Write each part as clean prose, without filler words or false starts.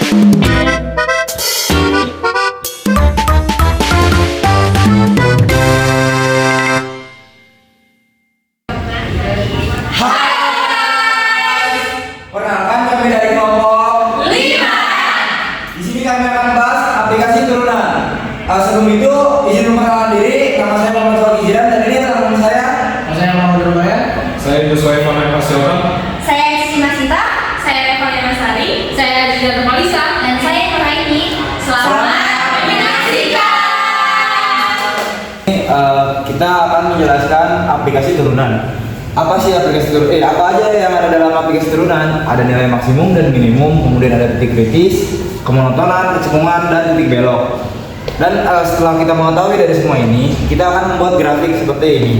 Perkenalkan, kami dari kelompok 5. Di sini kami akan membahas aplikasi turunan. Sebelum itu, izin memperkenalkan diri. Nama saya Muhammad Fauzan dan ini adalah teman saya. Saya Muhammad Rubaya. Saya Joshua Ivan Pasioka. Saya Siti Masita. Saya Revalia Masari. Saya Jida Malisa. Dan saya Nuraini. Selamat menyaksikan. Kita akan menjelaskan aplikasi turunan. Apa sih aplikasi turunan? Apa aja yang ada dalam aplikasi turunan? Ada nilai maksimum dan minimum, kemudian ada titik kritis, kemonotonan, kecekungan, dan titik belok. Dan setelah kita mengetahui dari semua ini, kita akan membuat grafik seperti ini.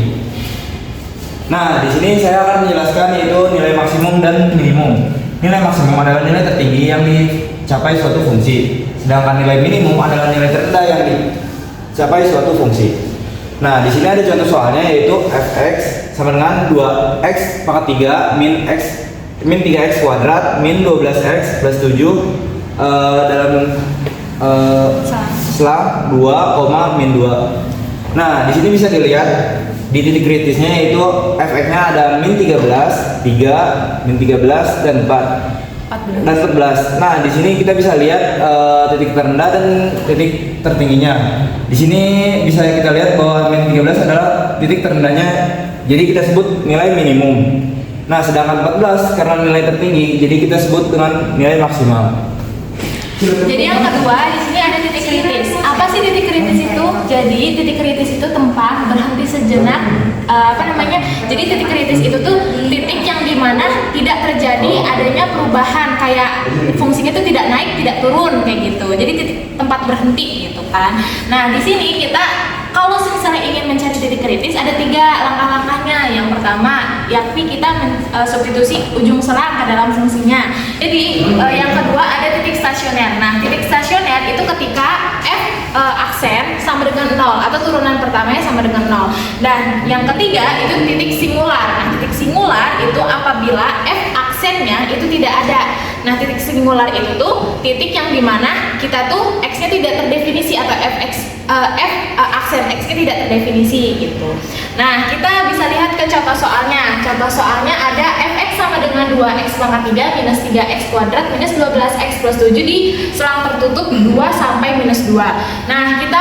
Nah, di sini saya akan menjelaskan yaitu nilai maksimum dan minimum. Nilai maksimum adalah nilai tertinggi yang dicapai suatu fungsi, sedangkan nilai minimum adalah nilai terendah yang dicapai suatu fungsi. Nah, di sini ada contoh soalnya yaitu fx sama dengan 2x pangkat 3 min 3x kuadrat min 12x plus 7 dalam selang 2, min 2. Nah, di sini bisa dilihat di titik kritisnya yaitu fx-nya ada min 13, 3, min 13 dan 4. Dan 14. Nah, di sini kita bisa lihat titik terendah dan titik tertingginya. Di sini bisa kita lihat bahwa min 13 adalah titik terendahnya. Jadi kita sebut nilai minimum. Nah, sedangkan 14 karena nilai tertinggi, jadi kita sebut dengan nilai maksimal. Jadi yang kedua di sini ada titik kritis. Apa sih titik kritis itu? Jadi titik kritis itu tempat berhenti sejenak. Jadi titik kritis itu tuh titik yang dimana tidak terjadi adanya perubahan, kayak fungsinya itu tidak naik, tidak turun kayak gitu. Jadi titik tempat berhenti gitu kan. Nah, di sini kita kalau misalnya ingin mencari titik kritis ada 3 langkah-langkahnya. Yang pertama, yakni kita substitusi ujung selang ke dalam fungsinya. Jadi yang kedua ada titik stasioner. Nah, titik stasioner itu ketika f aksen sama dengan 0 atau turunan pertamanya sama dengan 0. Dan yang ketiga itu titik singular. Nah, titik singular itu apabila f aksennya itu tidak ada. Nah, titik singular itu tuh titik yang dimana kita tuh x-nya tidak terdefinisi atau aksen x-nya tidak terdefinisi gitu. Nah, kita bisa lihat ke contoh soalnya. Contoh soalnya ada fx sama dengan 2x pangkat 3 minus 3x kuadrat minus 12x plus 7 di selang tertutup 2 sampai minus 2. Nah, kita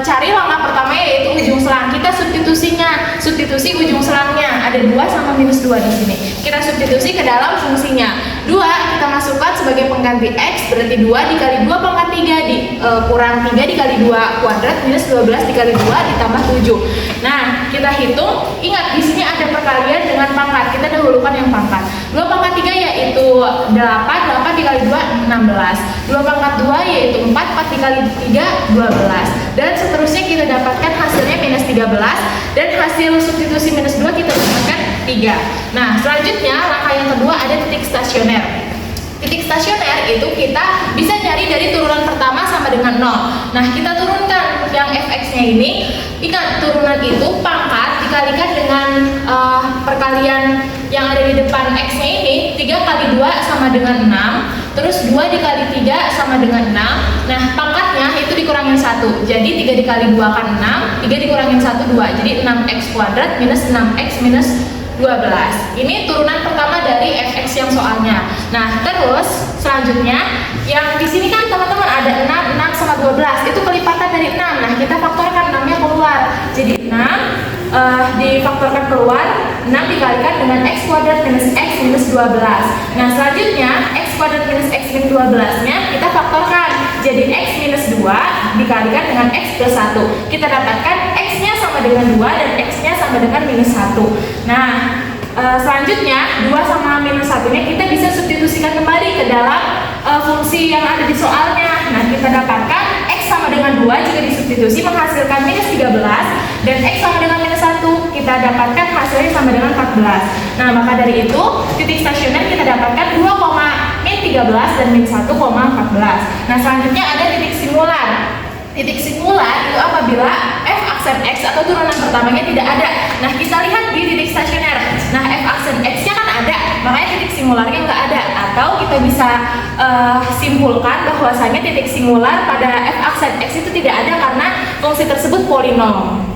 cari langkah pertama yaitu ujung selang. Kita substitusi ujung selangnya. Ada 2 sama minus 2 di sini. Kita substitusi ke dalam fungsinya. 2 kita masukkan sebagai pengganti x, berarti 2 dikali 2 pangkat 3 kurang 3 dikali 2 kuadrat minus 12 dikali 2 ditambah 7. Nah, kita hitung. Ingat di sini ada perkalian dengan pangkat. Kita dahulukan yang pangkat. 2 pangkat 3 yaitu 8, 8 dikali 2 16. 2 pangkat 2 yaitu 4, 4 dikali 3 12. Dan seterusnya kita dapatkan hasilnya minus 13 dan hasil substitusi minus 2 kita dapatkan 3. Nah, selanjutnya langkah yang kedua ada titik stasioner. Titik stasioner itu kita bisa cari dari turunan pertama sama dengan 0. Nah, kita turunkan yang fx-nya ini. Ingat, turunan itu pangkat dikalikan dengan perkalian yang ada di depan x-nya ini. 3 kali 2 sama dengan 6. Terus 2 dikali 3 sama dengan 6. Nah, pangkatnya itu dikurangin 1. Jadi 3 dikali 2 kan 6. 3 dikurangin 1 2. Jadi 6x kuadrat minus 6x minus 12. Ini turunan pertama dari fx yang soalnya. Nah, terus selanjutnya yang di sini kan teman-teman ada 6 sama 12. Itu kelipatan dari 6. Nah, kita faktorkan 6-nya keluar. Jadi 6 difaktorkan keluar, 6 dikalikan dengan x kuadrat minus x minus 12. Nah, selanjutnya x kuadrat minus x minus 12-nya kita faktorkan. Jadi x minus 2 dikalikan dengan x plus 1. Kita dapatkan x-nya sama dengan 2 dan x-nya sama dengan minus 1. Nah, selanjutnya 2 sama minus 1-nya kita bisa substitusikan kembali ke dalam fungsi yang ada di soalnya. Nah, kita dapatkan x sama dengan 2 jika disubstitusi menghasilkan minus 13 dan x sama dengan minus 1 kita dapatkan hasilnya sama dengan 14. Nah, maka dari itu titik stasioner kita dapatkan 2, min 13 dan min 1, 14. Nah, selanjutnya ada titik singular. Titik singular itu apabila f aksen x atau turunan pertamanya tidak ada. Nah, kita lihat di titik stasioner. Nah, f aksen x-nya kan ada, makanya titik singularnya nggak ada. Atau kita bisa simpulkan bahwasanya titik singular pada f aksen x itu tidak ada karena fungsi tersebut polinom.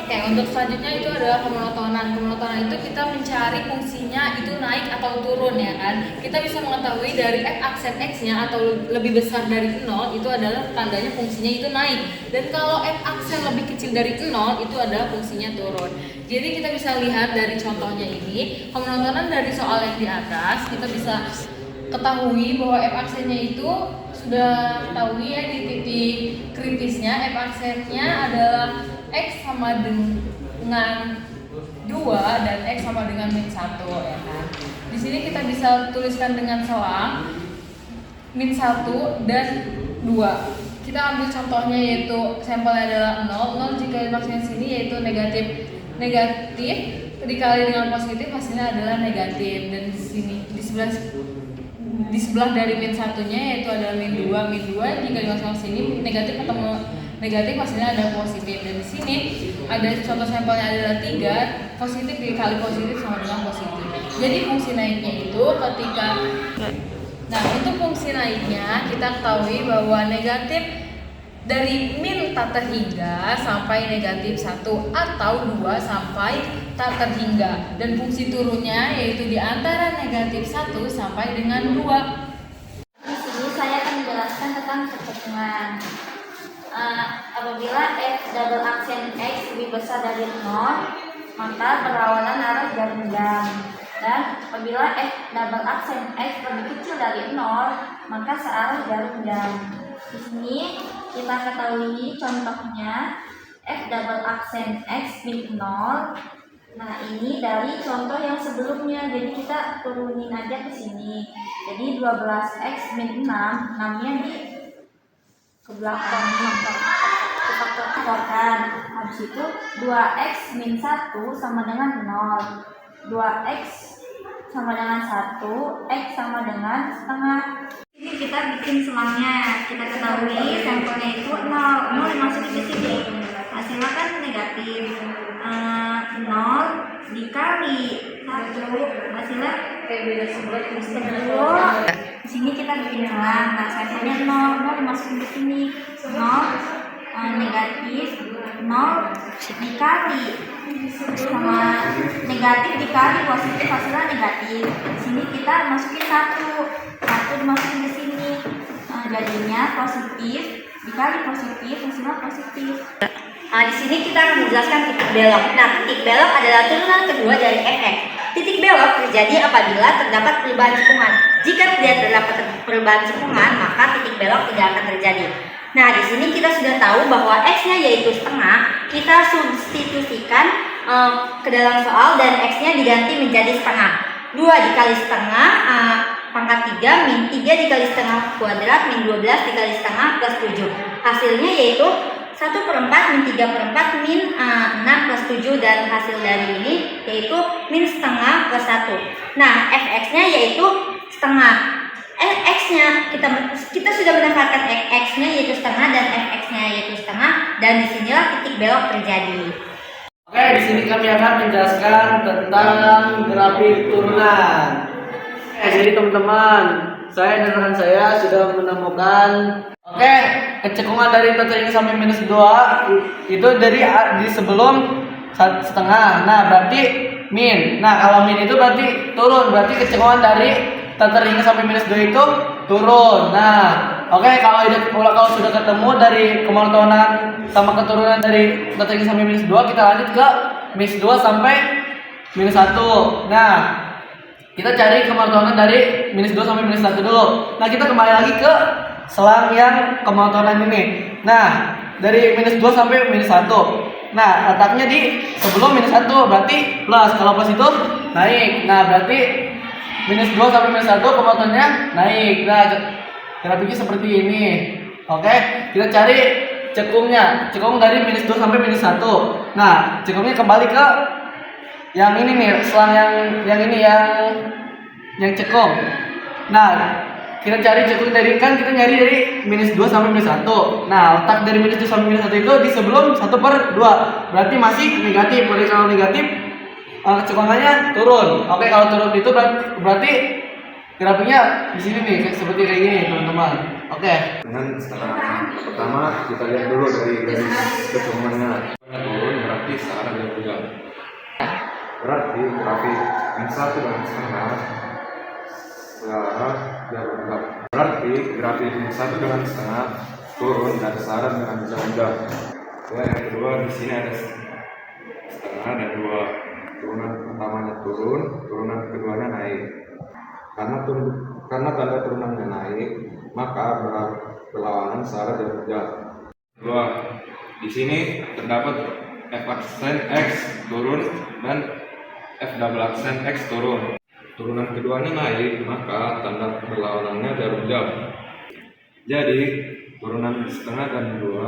Oke, untuk selanjutnya itu adalah kemonotonan. Kemonotonan itu kita mencari fungsinya itu naik atau turun ya kan. Kita bisa mengetahui dari f aksen x-nya atau lebih besar dari 0 itu adalah tandanya fungsinya itu naik. Dan kalau f aksen lebih kecil dari 0 itu adalah fungsinya turun. Jadi kita bisa lihat dari contohnya ini, kemonotonan dari soal yang di atas kita bisa ketahui bahwa f aksennya itu sudah ketahui ya di titik kritisnya f aksennya adalah x sama dengan 2 dan x sama dengan min 1 ya kan. Di sini kita bisa tuliskan dengan selang min 1 dan 2. Kita ambil contohnya yaitu sampelnya adalah 0 jika dimaksudkan sini yaitu negatif dikali dengan positif hasilnya adalah negatif, dan di sini di sebelah dari min 1-nya yaitu adalah min 2 jika dimaksudkan sini negatif ketemu negatif hasilnya ada positif, dan di sini ada contoh sampelnya adalah 3 positif dikali positif sama dengan positif. Jadi fungsi naiknya itu ketika untuk fungsi naiknya kita ketahui bahwa negatif dari min tak terhingga sampai negatif 1 atau 2 sampai tak terhingga, dan fungsi turunnya yaitu di antara negatif 1 sampai dengan 2. Di sini saya akan menjelaskan tentang perhitungan. Apabila f double aksen x lebih besar dari 0, maka berlawanan arah jarum jam. Dan apabila f double aksen x lebih kecil dari 0, maka searah jarum jam. Di sini kita ketahui contohnya f double aksen x min 0. Nah, ini dari contoh yang sebelumnya, jadi kita turunin aja ke sini. Jadi 12x min 6, 6-nya di ke belakang faktorkan. Habis itu 2x min 1 sama dengan 0. 2x sama dengan 1, x sama dengan setengah. Ini kita bikin selangnya. Kita ketahui sampelnya itu 0 dimasukin ke sini. Hasilnya kan negatif. 0 dikali 1 hasilnya beda 10. Di sini kita bikin selang. Nah, sampelnya 0 dimasukin ke sini. 0 negatif 0 dikali sama negatif dikali positif hasilnya negatif. Di sini kita masukin 1 dimasukin ke sini. Jadinya positif dikali positif hasilnya positif. Di sini kita akan menjelaskan titik belok. Nah, titik belok adalah turunan kedua dari f(x). Titik belok terjadi apabila terdapat perubahan cekungan. Jika tidak terdapat perubahan cekungan, maka titik belok tidak akan terjadi. Nah, di sini kita sudah tahu bahwa x-nya yaitu setengah. Kita substitusikan ke dalam soal dan x-nya diganti menjadi setengah. 2 dikali setengah pangkat 3 min 3 dikali setengah kuadrat min 12 dikali setengah plus 7. Hasilnya yaitu 1/4 min 3/4 min 6 plus 7, dan hasil dari ini yaitu min setengah plus 1. Nah, fx-nya yaitu setengah. X-nya kita sudah mendapatkan x-nya yaitu setengah dan fx-nya yaitu setengah, dan disinilah titik belok terjadi. Oke, di sini kami akan menjelaskan tentang grafik turunan. Jadi teman-teman, saya dan rekan saya sudah menemukan kecekungan dari tertinggi sampai minus 2 itu di sebelum setengah. Nah, berarti min. Nah, kalau min itu berarti turun, berarti kecekungan dari tertinggi sampai minus 2 itu turun. Nah, kalau sudah ketemu dari kemonotonan sama keturunan dari tertinggi sampai minus 2, kita lanjut ke minus 2 sampai minus 1. Nah, kita cari kemonotonan dari minus 2 sampai minus 1 dulu. Nah, kita kembali lagi ke selang yang kemonotonan ini. Nah, dari minus 2 sampai minus 1. Nah, letaknya di sebelum minus 1, berarti plus. Kalau plus itu naik. Nah, berarti minus 2 sampai minus 1 kemonotonnya naik. Nah, grafiknya seperti ini. Oke, kita cari cekungnya. Cekung dari minus 2 sampai minus 1. Nah, cekungnya kembali ke yang ini nih, selang yang ini yang cekung. Nah, kita cari cekung dari, kan kita nyari dari minus 2 sampai minus 1. Nah, letak dari minus 2 sampai minus 1 itu di sebelum 1/2. Berarti masih negatif. Kalau negatif kecepatan turun. Oke, kalau turun itu berarti grafiknya di sini nih seperti kayak gini teman-teman. Oke. Dengan setengah. Pertama kita lihat dulu dari garis kecenderungannya. Turun berarti searah dan juga. Berarti grafik yang satu dengan setengah searah dan juga. Berarti grafik yang satu dengan setengah turun dan searah dengan juga. Yang kedua di sini ada setengah dan dua. Turunan pertamanya turun, turunan keduanya naik. Karena tanda turunannya naik, maka berlawanan searah dan juga. Dua. Di sini terdapat f aksen x turun dan f double aksen x turun. Turunan keduanya naik, maka tanda berlawanannya jarum jam. Jadi turunan setengah dan dua.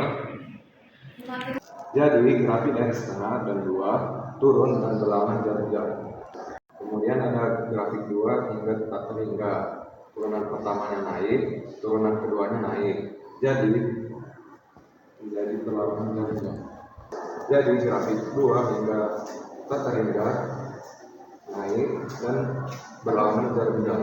Jadi grafik dari setengah dan dua turun dan berlawanan jarum jam. Kemudian ada grafik 2 hingga turunan pertamanya naik, turunan keduanya naik. Jadi berlawanan jarum jam. Jadi grafik 2 hingga tak terhingga naik dan berlawanan jarum jam.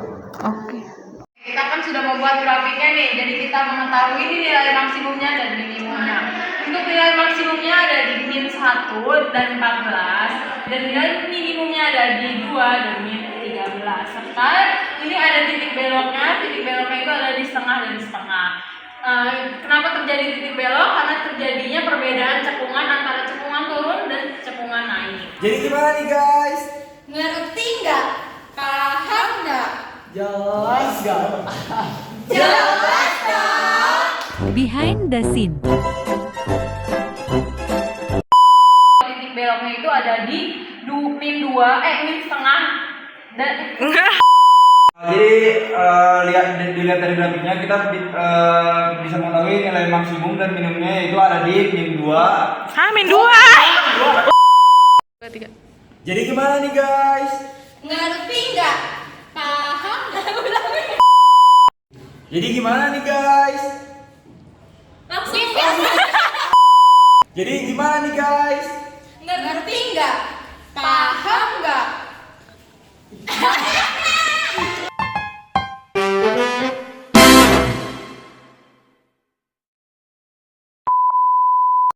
Kita kan sudah membuat grafiknya nih, jadi kita mengetahui ini nilai maksimumnya dan minimumnya. Untuk nilai maksimumnya ada di min 1 dan 14, dan nilai minimumnya ada di 2 dan min 13. Serta ini ada titik beloknya itu ada di setengah dan setengah. Kenapa terjadi titik belok? Karena terjadinya perbedaan cekungan antara cekungan turun dan cekungan naik. Jadi gimana nih guys? Ngerti nggak? Paham nggak? Jelas gak? Jelas dong. Behind the scene. Titik beloknya itu ada di min setengah dan Jadi dilihat dari grafiknya kita bisa mengetahui nilai maksimum dan minimumnya itu ada di min 2. Min 2. Jadi gimana nih guys? ngerti nggak? Paham nggak? Jadi gimana nih guys? Maksudnya Jadi gimana nih guys? ngerti nggak? Paham nggak?